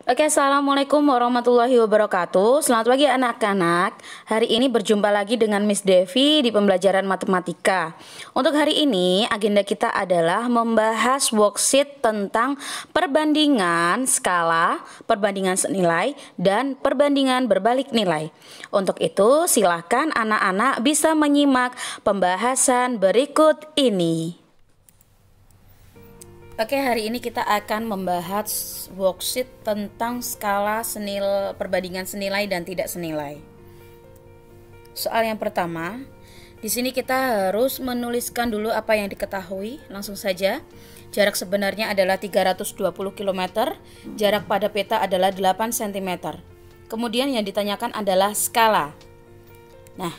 Oke, assalamualaikum warahmatullahi wabarakatuh. Selamat pagi anak-anak. Hari ini berjumpa lagi dengan Miss Devi di pembelajaran matematika. Untuk hari ini agenda kita adalah membahas worksheet tentang perbandingan skala, perbandingan senilai, dan perbandingan berbalik nilai. Untuk itu silakan anak-anak bisa menyimak pembahasan berikut ini. Oke, hari ini kita akan membahas worksheet tentang skala perbandingan senilai dan tidak senilai. Soal yang pertama, di sini kita harus menuliskan dulu apa yang diketahui. Langsung saja, jarak sebenarnya adalah 320 km, jarak pada peta adalah 8 cm. Kemudian yang ditanyakan adalah skala. Nah,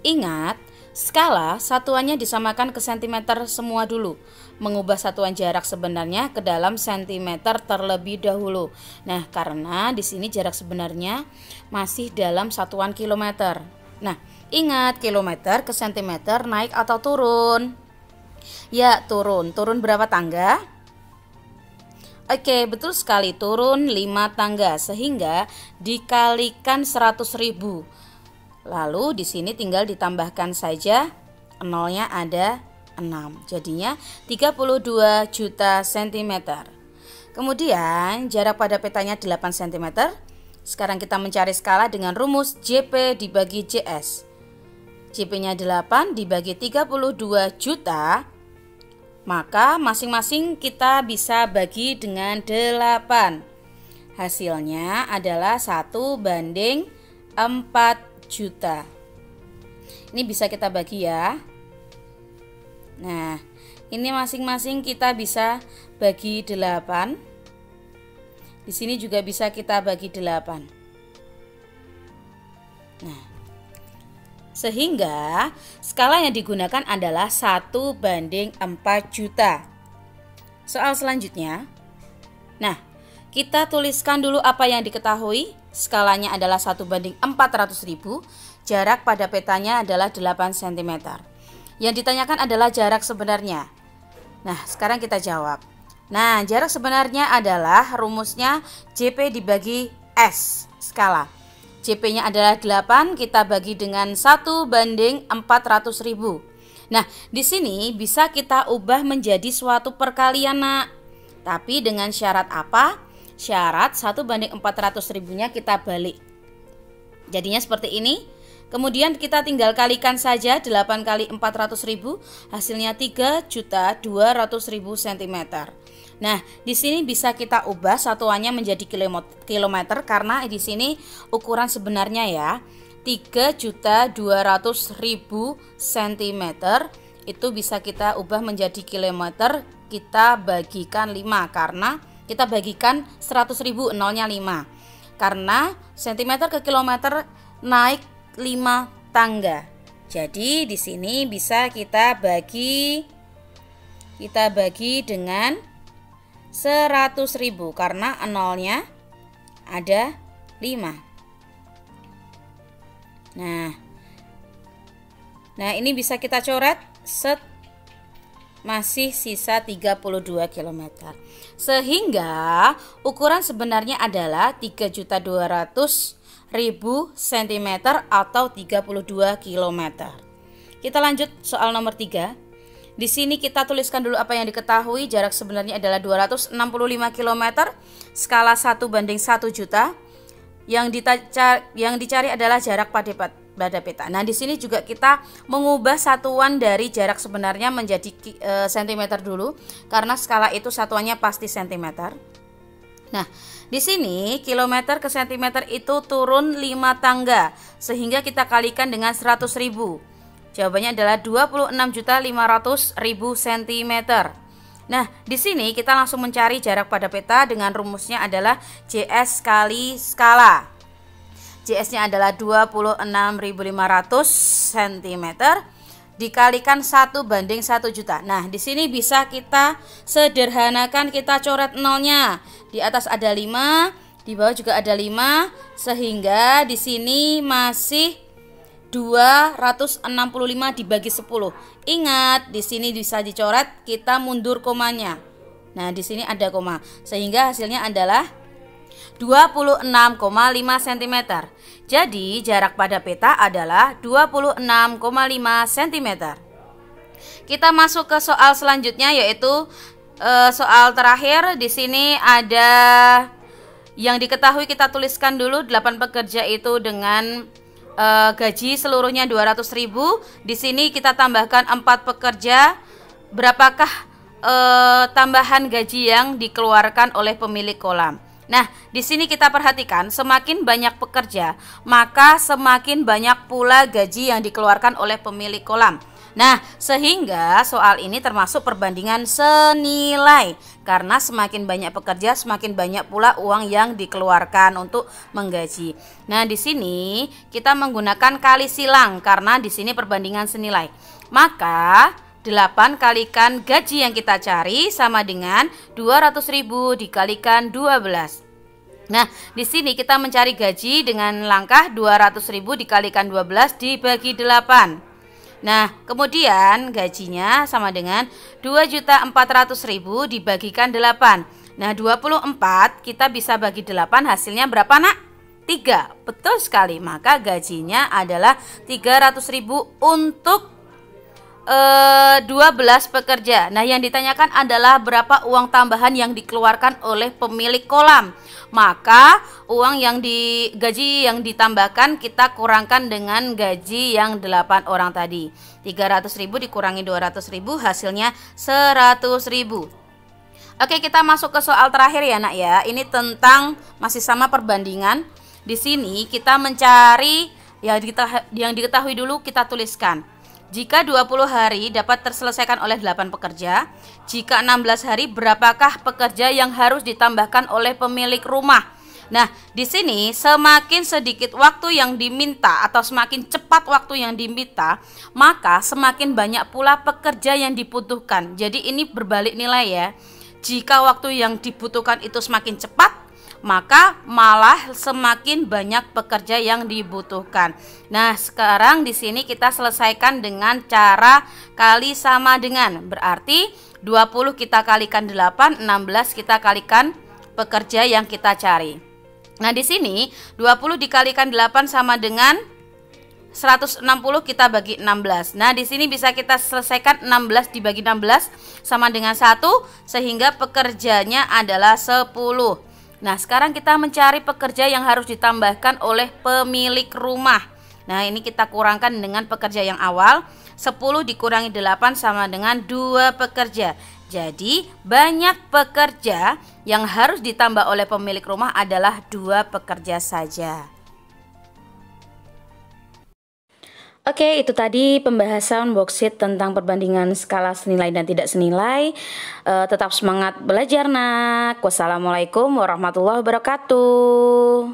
ingat, skala satuannya disamakan ke cm semua dulu. Mengubah satuan jarak sebenarnya ke dalam cm terlebih dahulu. Nah, karena di sini jarak sebenarnya masih dalam satuan kilometer. Nah, ingat kilometer ke cm naik atau turun? Ya, turun. Turun berapa tangga? Oke, betul sekali, turun 5 tangga sehingga dikalikan 100.000. Lalu di sini tinggal ditambahkan saja nolnya ada 6. Jadinya 32 juta cm. Kemudian jarak pada petanya 8 cm. Sekarang kita mencari skala dengan rumus JP dibagi JS. JP-nya 8 dibagi 32 juta. Maka masing-masing kita bisa bagi dengan 8. Hasilnya adalah 1:4 juta. Ini bisa kita bagi ya. Nah, ini masing-masing kita bisa bagi 8. Di sini juga bisa kita bagi 8. Nah, sehingga skala yang digunakan adalah 1:4 juta. Soal selanjutnya. Nah, kita tuliskan dulu apa yang diketahui. Skalanya adalah 1:400.000. Jarak pada petanya adalah 8 cm. Yang ditanyakan adalah jarak sebenarnya. Nah, sekarang kita jawab. Nah, jarak sebenarnya adalah rumusnya JP dibagi S skala. JP-nya adalah 8, kita bagi dengan 1:400.000. Nah, di sini bisa kita ubah menjadi suatu perkalian, Nak. Tapi dengan syarat apa? Syarat 1:400.000-nya kita balik. Jadinya seperti ini. Kemudian kita tinggal kalikan saja 8 kali 400.000, hasilnya 3.200.000 cm. Nah, di sini bisa kita ubah satuannya menjadi kilometer karena di sini ukuran sebenarnya ya 3.200.000 cm. Itu bisa kita ubah menjadi kilometer, kita bagikan 5 karena kita bagikan 100.000, nolnya 5. Karena cm ke kilometer naik 5 tangga. Jadi di sini bisa kita bagi dengan 100.000 karena nolnya ada 5. Nah, ini bisa kita coret set. Masih sisa 32 km. Sehingga ukuran sebenarnya adalah 3.200.000 cm atau 32 km. Kita lanjut soal nomor 3. Di sini kita tuliskan dulu apa yang diketahui. Jarak sebenarnya adalah 265 km. Skala 1:1 juta. Yang dicari adalah jarak pada peta. Nah, di sini juga kita mengubah satuan dari jarak sebenarnya menjadi cm dulu karena skala itu satuannya pasti cm. Nah, di sini kilometer ke cm itu turun 5 tangga sehingga kita kalikan dengan 100.000. Jawabannya adalah 26.500.000 cm. Nah, di sini kita langsung mencari jarak pada peta dengan rumusnya adalah JS kali skala. JS-nya adalah 26.500 cm dikalikan 1:1 juta. Nah, di sini bisa kita sederhanakan, kita coret nolnya. Di atas ada 5, di bawah juga ada 5, sehingga di sini masih 265 dibagi 10. Ingat, di sini bisa dicoret, kita mundur komanya. Nah, di sini ada koma, sehingga hasilnya adalah 26,5 cm. Jadi jarak pada peta adalah 26,5 cm. Kita masuk ke soal selanjutnya, yaitu soal terakhir. Di sini ada yang diketahui, kita tuliskan dulu. 8 pekerja itu dengan gaji seluruhnya 200.000. Di sini kita tambahkan 4 pekerja. Berapakah tambahan gaji yang dikeluarkan oleh pemilik kolam? Nah, di sini kita perhatikan, semakin banyak pekerja, maka semakin banyak pula gaji yang dikeluarkan oleh pemilik kolam. Nah, sehingga soal ini termasuk perbandingan senilai, karena semakin banyak pekerja, semakin banyak pula uang yang dikeluarkan untuk menggaji. Nah, di sini kita menggunakan kali silang karena di sini perbandingan senilai. Maka 8 kalikan gaji yang kita cari sama dengan 200.000 dikalikan 12. Nah, di sini kita mencari gaji dengan langkah 200.000 dikalikan 12 dibagi 8. Nah, kemudian gajinya sama dengan 2.400.000 dibagikan 8. Nah, 24 kita bisa bagi 8, hasilnya berapa, Nak? 3. Betul sekali. Maka gajinya adalah 300.000 untuk 12 pekerja. Nah, yang ditanyakan adalah berapa uang tambahan yang dikeluarkan oleh pemilik kolam. Maka gaji yang ditambahkan kita kurangkan dengan gaji yang 8 orang tadi. 300.000 dikurangi 200.000 hasilnya 100.000. Oke, kita masuk ke soal terakhir ya, Nak ya. Ini tentang masih sama perbandingan. Di sini kita mencari yang diketahui dulu, kita tuliskan. Jika 20 hari dapat terselesaikan oleh 8 pekerja, jika 16 hari berapakah pekerja yang harus ditambahkan oleh pemilik rumah? Nah, di sini semakin sedikit waktu yang diminta atau semakin cepat waktu yang diminta, maka semakin banyak pula pekerja yang dibutuhkan. Jadi ini berbalik nilai ya. Jika waktu yang dibutuhkan itu semakin cepat, maka malah semakin banyak pekerja yang dibutuhkan. Nah, sekarang di sini kita selesaikan dengan cara kali sama dengan. Berarti 20 kita kalikan 8, 16 kita kalikan pekerja yang kita cari. Nah, di sini 20 dikalikan 8 sama dengan 160 kita bagi 16. Nah, di sini bisa kita selesaikan 16 dibagi 16 sama dengan 1, sehingga pekerjanya adalah 10. Nah, sekarang kita mencari pekerja yang harus ditambahkan oleh pemilik rumah. Nah, ini kita kurangkan dengan pekerja yang awal. 10 dikurangi 8 sama dengan 2 pekerja. Jadi, banyak pekerja yang harus ditambah oleh pemilik rumah adalah 2 pekerja saja. Oke, itu tadi pembahasan worksheet tentang perbandingan skala senilai dan tidak senilai. Tetap semangat belajar, Nak. Wassalamualaikum warahmatullahi wabarakatuh.